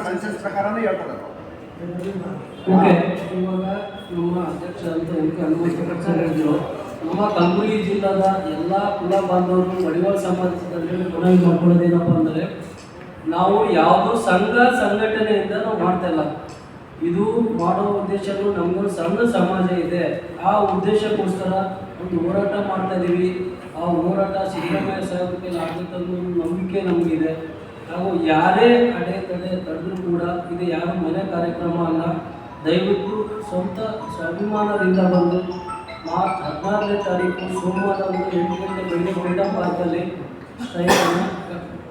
Census ಪ್ರಕಾರನೇ ಹೇಳ್ತಾರೆ. Okay, ಇವಾಗ ನಮ್ಮ ಅಧ್ಯಕ್ಷ ಅಂತ ಹನುಮಂತ ಸರ್ ಹೇಳಿದ್ರು, ನಮ್ಮ ಕಲಬುರಗಿ ಜಿಲ್ಲಾದ ಎಲ್ಲ ಕುಲ ಬಾಂಧವರು ಮಡಿವಾಳ ಸಮಾಜದಲ್ಲಿ ಮನವಿ ಮಾಡ್ಕೊಳ್ಳೋದೇನಪ್ಪ ಅಂದರೆ, ನಾವು ಯಾವುದು ಸಂಘ ಸಂಘಟನೆಯಿಂದ ನಾವು ಮಾಡ್ತಾ ಇಲ್ಲ. ಇದು ಮಾಡೋ ಉದ್ದೇಶನೂ ನಮಗೊಂದು ಸಣ್ಣ ಸಮಾಜ ಇದೆ, ಆ ಉದ್ದೇಶಕ್ಕೋಸ್ಕರ ಒಂದು ಹೋರಾಟ ಮಾಡ್ತಾ ಇದ್ದೀವಿ. ಆ ಹೋರಾಟ ಸಿದ್ದರಾಮಯ್ಯ ಸಾಹೇಬರಿಗೆ ಆಗಬೇಕು ಅನ್ನೋ ನಂಬಿಕೆ ನಮಗಿದೆ. ನಾವು ಯಾರೇ ಅಡೆತಡೆ ತಡೆದರೂ ಕೂಡ ಇದು ಯಾರು ಮನೆ ಕಾರ್ಯಕ್ರಮ ಅಲ್ಲ. ದಯವಿಟ್ಟು ಸ್ವಂತ ಸ್ವಾಭಿಮಾನದಿಂದ ಬಂದು ಮಾರ್ಚ್ 16ನೇ ತಾರೀಕು ಸೋಮವಾರ 8 ಗಂಟೆ ಬೆಳಗ್ಗೆ ಫ್ರೀಡಮ್ ಪಾರ್ಕಲ್ಲಿ ಸ್ಟ್ರೈಕನ್ನು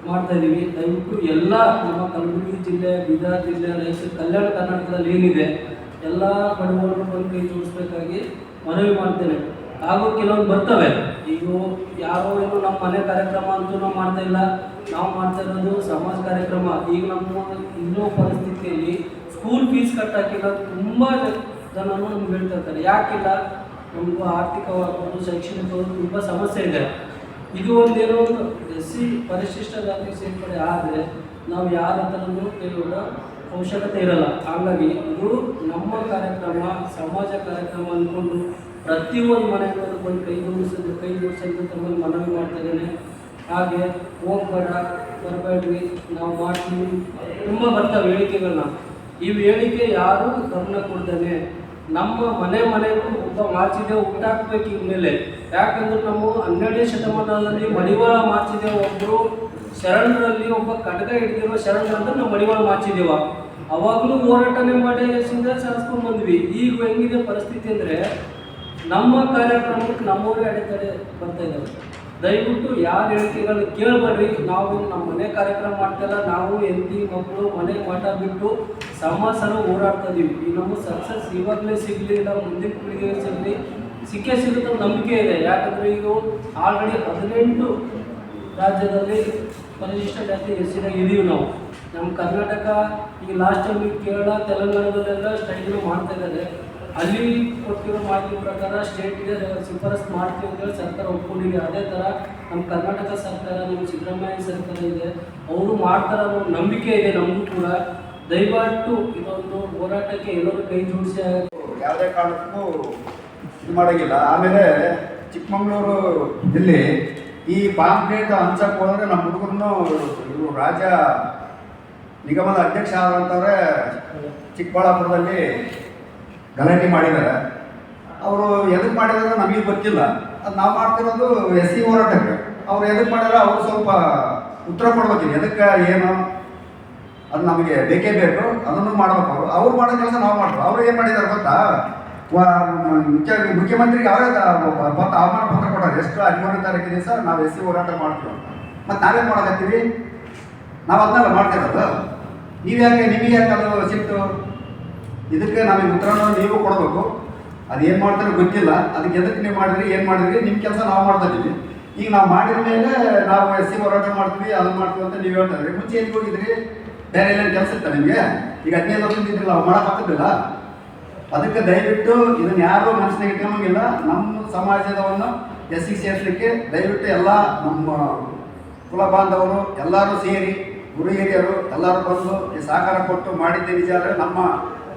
ಮಾಡ್ತಾಯಿದ್ದೀವಿ. ದಯವಿಟ್ಟು ಎಲ್ಲ ನಮ್ಮ ಕಲಬುರಗಿ ಜಿಲ್ಲೆ, ಬೀದರ್ ಜಿಲ್ಲೆ, ರಾಯಚೂರು, ಕಲ್ಯಾಣ ಕರ್ನಾಟಕದಲ್ಲಿ ಏನಿದೆ ಎಲ್ಲ ಬಡವರು ಬಂದು ಕೈ ಜೋಡಿಸ್ಬೇಕಾಗಿ ಮನವಿ ಮಾಡ್ತೇನೆ. ಹಾಗೂ ಕೆಲವೊಂದು ಬರ್ತವೆ, ಈಗ ಯಾರೋ ಏನು ನಮ್ಮ ಮನೆ ಕಾರ್ಯಕ್ರಮ ಅಂತೂ ನಾವು ಮಾಡ್ತಾ ಇಲ್ಲ, ನಾವು ಮಾಡ್ತಾ ಇರೋದು ಸಮಾಜ ಕಾರ್ಯಕ್ರಮ. ಈಗ ನಮ್ಮ ಇರೋ ಪರಿಸ್ಥಿತಿಯಲ್ಲಿ ಸ್ಕೂಲ್ ಫೀಸ್ ಕಟ್ಟಾಕಿಲ್ಲ ತುಂಬ ಜನನು ನಮ್ಗೆ ಹೇಳ್ತಾ ಇರ್ತಾರೆ. ಯಾಕಿಲ್ಲ, ನಮಗೂ ಆರ್ಥಿಕವಾಗ್ಬೋದು, ಶೈಕ್ಷಣಿಕವಾಗಿ ತುಂಬ ಸಮಸ್ಯೆ ಇದೆ. ಇದು ಒಂದೇನೋ ಒಂದು SC ಪರಿಶಿಷ್ಟ ಜಾತಿ ಸೇರ್ಪಡೆ ಆದರೆ ನಾವು ಯಾರ ಹತ್ರನೂ ಕೇಳುವ ಅವಶ್ಯಕತೆ ಇರಲ್ಲ. ಹಾಗಾಗಿ ಇದು ನಮ್ಮ ಕಾರ್ಯಕ್ರಮ, ಸಮಾಜ ಕಾರ್ಯಕ್ರಮ ಅಂದ್ಕೊಂಡು ಪ್ರತಿಯೊಂದು ಮನೆಗಳನ್ನು ಬಂದು ಕೈ ಜೋಡಿಸೋದು ತಮ್ಮಲ್ಲಿ ಮನವಿ ಮಾಡ್ತಾ ಇದ್ದೇನೆ. ಹಾಗೆ ಹೋಗ್ಬೇಡ, ಬರಬೇಡ್ರಿ, ನಾವು ಮಾಡ್ತೀವಿ, ತುಂಬ ಬರ್ತವೆ ಹೇಳಿಕೆಗಳನ್ನ. ಈ ಹೇಳಿಕೆ ಯಾರೂ ಗಮನ ಕೊಡ್ತಾನೆ ನಮ್ಮ ಮನೆಗೂ ಒಬ್ಬ ಮಾಚಿದೇವ್ ಹುಟ್ಟಾಕ್ಬೇಕು ಇನ್ಮೇಲೆ. ಯಾಕಂದ್ರೆ ನಾವು 12ನೇ ಶತಮಾನದಲ್ಲಿ ಮಡಿವಾಳ ಮಾಚಿದೇವ್ ಒಬ್ಬರು ಶರಣರಲ್ಲಿ ಒಬ್ಬ ಖಡ್ಗ ಹಿಡಿದಿರೋ ಶರಣರಂದ್ರೆ ನಾವು ಮಡಿವಾಳ ಮಾಚಿದೇವ. ಅವಾಗಲೂ ಹೋರಾಟನೇ ಮಾಡಿ ಸಾಧಿಸ್ಕೊಂಡು ಬಂದ್ವಿ. ಈಗ ಹೆಂಗಿದೆ ಪರಿಸ್ಥಿತಿ ಅಂದರೆ ನಮ್ಮ ಕಾರ್ಯಕ್ರಮಕ್ಕೆ ನಮ್ಮವರೇ ಅಡೆತಡೆ ಬರ್ತಾ ಇದ್ದಾರೆ. ದಯವಿಟ್ಟು ಯಾರ ಹೇಳಿಕೆಗಳನ್ನ ಕೇಳಬೇಡ್ರಿ. ನಾವು ನಮ್ಮ ಮನೆ ಕಾರ್ಯಕ್ರಮ ಮಾಡ್ತಾಯಿಲ್ಲ, ನಾವು ಹೆಂಡತಿ ಮಕ್ಕಳು ಮನೆ ಮಠ ಬಿಟ್ಟು ಸಮಾಸನ ಹೋರಾಡ್ತಾ ಇದೀವಿ. ಈ ನಮ್ಮ ಸಕ್ಸಸ್ ಇವಾಗಲೇ ಸಿಗಲಿ, ಇಲ್ಲ ಮುಂದಿನ ಪೀಳಿಗೆಗೆ ಸಿಗಲಿ, ಸಿಕ್ಕೇ ಸಿಗುತ್ತೆ ನಂಬಿಕೆ ಇದೆ. ಯಾಕಂದರೆ ಈಗ ಆಲ್ರೆಡಿ 18 ರಾಜ್ಯದಲ್ಲಿ ಪರಿಶಿಷ್ಟ ಜಾತಿ SCದಾಗ ಇದೀವಿ ನಾವು. ನಮ್ಮ ಕರ್ನಾಟಕ ಈಗ ಲಾಸ್ಟ್ ಟೈಮ್ ಕೇರಳ, ತೆಲಂಗಾಣದಲ್ಲೆಲ್ಲ ಸ್ಟ್ರೈಕ್ಗಳು ಮಾಡ್ತಾ ಇದ್ದಾರೆ. ಅಲ್ಲಿ ಕೊಟ್ಟಿರೋ ಮಾಹಿತಿ ಪ್ರಕಾರ ಸ್ಟೇಟ್ಗೆ ಶಿಫಾರಸು ಮಾಡ್ತೀವಿ ಅಂತೇಳಿ ಸರ್ಕಾರ ಒಪ್ಕೊಂಡಿದೆ. ಅದೇ ಥರ ನಮ್ಮ ಕರ್ನಾಟಕ ಸರ್ಕಾರ, ನಮ್ಮ ಸಿದ್ದರಾಮಯ್ಯ ಸರ್ಕಾರ ಇದೆ, ಅವರು ಮಾಡ್ತಾರೆ ಅನ್ನೋ ನಂಬಿಕೆ ಇದೆ ನಮಗೂ ಕೂಡ. ದಯವಿಟ್ಟು ಇದೊಂದು ಹೋರಾಟಕ್ಕೆ ಎಲ್ಲರೂ ಕೈ ಜೋಡಿಸಿ. ಯಾವುದೇ ಕಾರಣಕ್ಕೂ ಇದು ಮಾಡೋಂಗಿಲ್ಲ. ಆಮೇಲೆ ಚಿಕ್ಕಮಗಳೂರು ಇಲ್ಲಿ ಈ ಪಾಂಪ್ಲೇಟ್ ಹಂಚಕ್ಕೆ ಹೋದರೆ ನಮ್ಮ ಹುಡುಗರನ್ನು ಇವರು ರಾಜ್ಯ ನಿಗಮದ ಅಧ್ಯಕ್ಷ ಆದಂಥವ್ರೆ ಚಿಕ್ಕಬಳ್ಳಾಪುರದಲ್ಲಿ ಗಲಾಟೆ ಮಾಡಿದ್ದಾರೆ. ಅವರು ಎದಕ್ಕೆ ಮಾಡಿದ್ರೆ ನಮಗೆ ಗೊತ್ತಿಲ್ಲ. ಅದು ನಾವು ಮಾಡ್ತಿರೋದು SC ಹೋರಾಟಕ್ಕೆ. ಅವ್ರು ಎದಕ್ಕೆ ಮಾಡಿದ್ರೆ ಅವ್ರು ಸ್ವಲ್ಪ ಉತ್ತರ ಕೊಡ್ಬೇಕಿದೆ, ಎದಕ್ಕೆ ಏನು ಅದು ನಮಗೆ ಬೇಕೇ ಬೇಕು, ಅದನ್ನು ಮಾಡ್ಬೇಕು. ಅವ್ರು ಮಾಡೋ ಕೆಲಸ ನಾವು ಮಾಡ್ಬೇಕು. ಅವ್ರು ಏನು ಮಾಡಿದ್ದಾರೆ ಗೊತ್ತಾ, ಮುಖ್ಯಮಂತ್ರಿಗೆ ಅವರೇ ಆಹ್ವಾನ ಪತ್ರ ಕೊಟ್ಟಾರೆ. ಎಷ್ಟು 13ನೇ ತಾರೀಕು ದಿವಸ ನಾವು SC ಹೋರಾಟ ಮಾಡ್ತೀವಿ ಅಂತ. ಮತ್ತು ನಾವೇನು ಮಾಡೋದತ್ತೀವಿ, ನಾವು ಅದನ್ನೆಲ್ಲ ಮಾಡ್ತಿರೋದು. ನಿಮಗೆ ಯಾಕೆ ಅದು ಸಿಕ್ತು? ಇದಕ್ಕೆ ನಮಗೆ ಉತ್ತರನ ನೀವು ಕೊಡಬೇಕು. ಅದು ಏನು ಮಾಡ್ತಾರೋ ಗೊತ್ತಿಲ್ಲ. ಅದಕ್ಕೆ ಎದಕ್ಕೆ ನೀವು ಮಾಡಿದ್ರಿ, ಏನು ಮಾಡಿದ್ರಿ, ನಿಮ್ಮ ಕೆಲಸ ನಾವು ಮಾಡ್ತಾ ಇದ್ದೀವಿ. ಈಗ ನಾವು ಮಾಡಿದ ಮೇಲೆ ನಾವು SC ಹೋರಾಟ ಮಾಡ್ತೀವಿ, ಅದನ್ನು ಮಾಡ್ತೀವಿ ಅಂತ ನೀವು ಹೇಳ್ತಾ ಇದ್ರಿ. ಮುಂಚೆ ಎಲ್ಲಿ ಹೋಗಿದ್ರಿ? ಬೇರೆ ಏನೇನು ಕೆಲಸ ಇತ್ತ ನಿಮಗೆ? ಈಗ 15 ವರ್ಷದಿಂದ ಇದ್ದಿಲ್ಲ, ನಾವು ಮಾಡೋಕ್ಕಾಗ್ತಿದ್ದಿಲ್ಲ. ಅದಕ್ಕೆ ದಯವಿಟ್ಟು ಇದನ್ನು ಯಾರೂ ಮನಸ್ಸಿನಾಗ ಇಟ್ಕೊಂಬಂಗಿಲ್ಲ. ನಮ್ಮ ಸಮಾಜದವನ್ನು SCಗೆ ಸೇರಿಸಲಿಕ್ಕೆ ದಯವಿಟ್ಟು ಎಲ್ಲ ನಮ್ಮ ಕುಲ ಬಾಂಧವರು ಎಲ್ಲರೂ ಸೇರಿ, ಗುರು ಹಿರಿಯರು ಎಲ್ಲರೂ ಬಂದು ಈ ಸಹಕಾರ ಕೊಟ್ಟು ಮಾಡಿದ್ದೆ ನಿಜ ಆದರೆ ನಮ್ಮ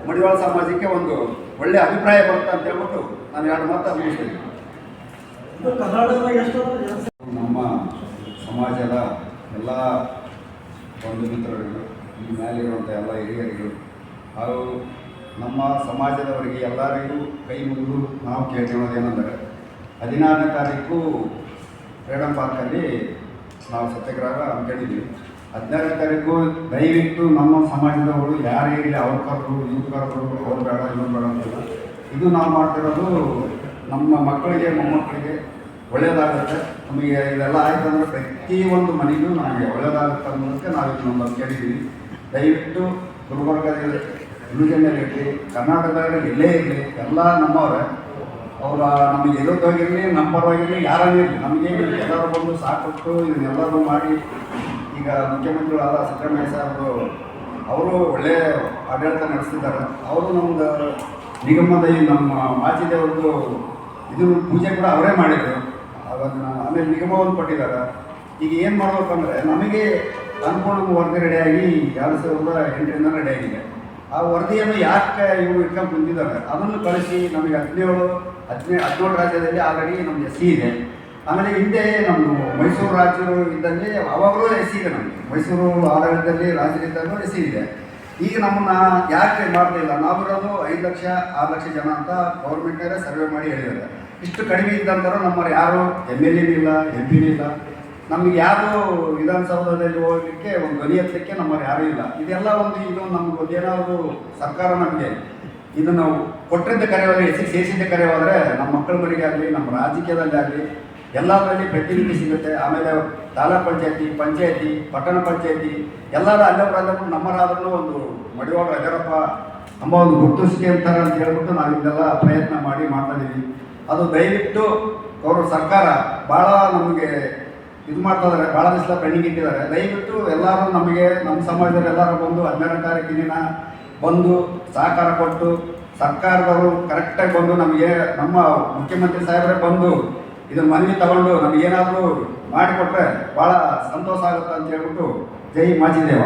ಮಡಿವಾಳ ಸಮಾಜಕ್ಕೆ ಒಂದು ಒಳ್ಳೆಯ ಅಭಿಪ್ರಾಯ ಬರುತ್ತೆ ಅಂತ ಹೇಳ್ಬಿಟ್ಟು ನಾನು 2 ಮಾತು ಮುಗಿಸ್ತೀನಿ. ನಮ್ಮ ಸಮಾಜದ ಎಲ್ಲ ಬಂಧು ಮಿತ್ರರಿಗೂ, ಈ ಮೇಲಿರುವಂಥ ಎಲ್ಲ ಹಿರಿಯರಿಗೂ ಹಾಗೂ ನಮ್ಮ ಸಮಾಜದವರಿಗೆ ಎಲ್ಲರಿಗೂ ಕೈ ಮುಗಿದು ನಾವು ಕೇಳ್ಕೊಳ್ಳೋದೇನೆಂದರೆ 16ನೇ ತಾರೀಕು ಫ್ರೀಡಮ್ ಪಾರ್ಕಲ್ಲಿ ನಾವು ಸತ್ಯಾಗ್ರಹ ಹಮ್ಮಿಕೊಂಡಿದ್ದೀವಿ. 16ನೇ ತಾರೀಕು ದಯವಿಟ್ಟು ನಮ್ಮ ಸಮಾಜದವರು ಯಾರೇ ಇರಲಿ, ಅವ್ರ ಕರೆದು ಇವ್ರು ಕರೆದು ಅವ್ರು ಬೇಡ ಇವ್ರು ಬೇಡ ಅಂತಿಲ್ಲ. ಇದು ನಾವು ಮಾಡ್ತಿರೋದು ನಮ್ಮ ಮಕ್ಕಳಿಗೆ ಮೊಮ್ಮಕ್ಕಳಿಗೆ ಒಳ್ಳೆಯದಾಗುತ್ತೆ. ನಮಗೆ ಇದೆಲ್ಲ ಆಯಿತು ಅಂದರೆ ಪ್ರತಿಯೊಂದು ಮನೆಗೂ ನಮಗೆ ಒಳ್ಳೆಯದಾಗುತ್ತೆ ಅನ್ನೋದಕ್ಕೆ ನಾವು ಇದು ನಮ್ಮ ಕೇಳಿದ್ದೀವಿ. ದಯವಿಟ್ಟು ಗುಲ್ಬರ್ಗದಲ್ಲಿ ಯುವಜನರಿರಲಿ, ಕರ್ನಾಟಕದಲ್ಲಿ ಎಲ್ಲೇ ಇರಲಿ, ಎಲ್ಲ ನಮ್ಮವರೇ. ಅವರು ನಮಗೆ ಇರೋದಾಗಿರಲಿ, ನಮ್ಮ ಪರವಾಗಿರಲಿ, ಯಾರಾಗಲಿ ಇರಲಿ, ನಮಗೇನು ಎಲ್ಲರೂ ಬಂದು ಸಾಕೊಟ್ಟು ಇದನ್ನೆಲ್ಲರೂ ಮಾಡಿ. ಈಗ ಮುಖ್ಯಮಂತ್ರಿಗಳಾದ ಸಿದ್ದರಾಮಯ್ಯ ಸಾಹೇಬರು ಅವರು ಒಳ್ಳೆಯ ಆಡಳಿತ ನಡೆಸ್ತಿದ್ದಾರೆ. ಅವರು ನಮ್ಮದು ನಿಗಮದ ನಮ್ಮ ಮಾಚಿದೇವ್ರದ್ದು ಇದು ಪೂಜೆ ಕೂಡ ಅವರೇ ಮಾಡಿದರು. ಅದನ್ನು ಆಮೇಲೆ ನಿಗಮವನ್ನು ಕೊಟ್ಟಿದ್ದಾರೆ. ಈಗ ಏನು ಮಾಡಬೇಕಂದ್ರೆ ನಮಗೆ ಅನುಪೂರ್ಣ ವರದಿ ರೆಡಿಯಾಗಿ 2008ರಿಂದ ರೆಡಿಯಾಗಿದೆ. ಆ ವರದಿಯನ್ನು ಯಾಕೆ ಇವರು ಇಟ್ಕೊಂಡು ಕುಂತಿದ್ದಾರೆ ಅದನ್ನು ಕಳಿಸಿ ನಮಗೆ 17 ರಾಜ್ಯದಲ್ಲಿ ಆಲ್ರೆಡಿ ನಮಗೆ ಎಸ್ ಸಿ ಇದೆ. ಆಮೇಲೆ ಹಿಂದೆ ನಮ್ಮದು ಮೈಸೂರು ರಾಜ್ಯರು ಇದ್ದಲ್ಲಿ ಅವಾಗಲೂ ಎಸ್ ಸಿ ಇದೆ. ನಮಗೆ ಮೈಸೂರು ಆಡಳಿತದಲ್ಲಿ ರಾಜ್ಯದಿಂದಲೂ ಎಸ್ ಸಿ ಇದೆ. ಈಗ ನಮ್ಮನ್ನು ಯಾಕೆ ಮಾಡ್ತಿಲ್ಲ, ನಾವಿರೋದು 5 ಲಕ್ಷ 6 ಲಕ್ಷ ಜನ ಅಂತ ಗೌರ್ಮೆಂಟ್ನವರೇ ಸರ್ವೆ ಮಾಡಿ ಹೇಳಿದ್ದಾರೆ. ಇಷ್ಟು ಕಡಿಮೆ ಇದ್ದಂಥವ್ರು ನಮ್ಮವ್ರು ಯಾರು MLA ಇಲ್ಲ, MP ಇಲ್ಲ, ನಮಗೆ ಯಾರು ವಿಧಾನಸೌಧದಲ್ಲಿ ಹೋಗಲಿಕ್ಕೆ ಒಂದು ಧ್ವನಿ ಎತ್ತಲಿಕ್ಕೆ ನಮ್ಮವ್ರು ಯಾರೂ ಇಲ್ಲ. ಇದೆಲ್ಲ ಇದು ನಮ್ಗೆ ಏನಾದರೂ ಸರ್ಕಾರ ನಮಗೆ ಇದನ್ನು ಕೊಟ್ಟಿದ್ದ ಕರೆ ಹೋದರೆ, ಎಸ್ಸಿಗೆ ಸೇರಿಸಿದ್ದ ಕರೆ ಹೋದರೆ ನಮ್ಮ ಮಕ್ಕಳ ಮನೆಗೆ ಆಗಲಿ, ನಮ್ಮ ರಾಜಕೀಯದಲ್ಲಿ ಆಗಲಿ ಎಲ್ಲದರಲ್ಲಿ ಪ್ರತಿನಿಧಿ ಸಿಗುತ್ತೆ. ಆಮೇಲೆ ತಾಲೂಕು ಪಂಚಾಯತಿ, ಪಟ್ಟಣ ಪಂಚಾಯತಿ ಎಲ್ಲರೂ ಅಲ್ಲೊಬ್ಬರು ನಮ್ಮರಾದ್ರೂ ಒಂದು ಮಡಿವಾಳ ಯಡಿಯೂರಪ್ಪ ನಮ್ಮ ಒಂದು ಗುರುತಿಸಿಕೆ ಅಂತಾರೆ ಅಂತ ಹೇಳ್ಬಿಟ್ಟು ನಾವು ಇದೆಲ್ಲ ಪ್ರಯತ್ನ ಮಾಡ್ತಾ ಇದ್ದೀವಿ. ಅದು ದಯವಿಟ್ಟು ಅವರು ಸರ್ಕಾರ ಭಾಳ ನಮಗೆ ಇದು ಮಾಡ್ತಾ ಇದ್ದಾರೆ, ಭಾಳ ದಿವಸ ಪೆಂಡಿಂಗ್ ಇಟ್ಟಿದ್ದಾರೆ. ದಯವಿಟ್ಟು ಎಲ್ಲರೂ ನಮಗೆ ನಮ್ಮ ಸಮಾಜದಲ್ಲಿ ಎಲ್ಲರೂ ಬಂದು 12ನೇ ತಾರೀಕಿನ ದಿನ ಬಂದು ಸಹಕಾರ ಕೊಟ್ಟು ಸರ್ಕಾರದವರು ಕರೆಕ್ಟಾಗಿ ಬಂದು ನಮಗೆ ನಮ್ಮ ಮುಖ್ಯಮಂತ್ರಿ ಸಾಹೇಬರೇ ಬಂದು ಇದನ್ನು ಮನವಿ ತಗೊಂಡು ನಮಗೇನಾದರೂ ಮಾಡಿಕೊಟ್ರೆ ಭಾಳ ಸಂತೋಷ ಆಗುತ್ತೆ ಅಂತ ಹೇಳ್ಬಿಟ್ಟು ಜೈ ಮಾಚಿದೇವ.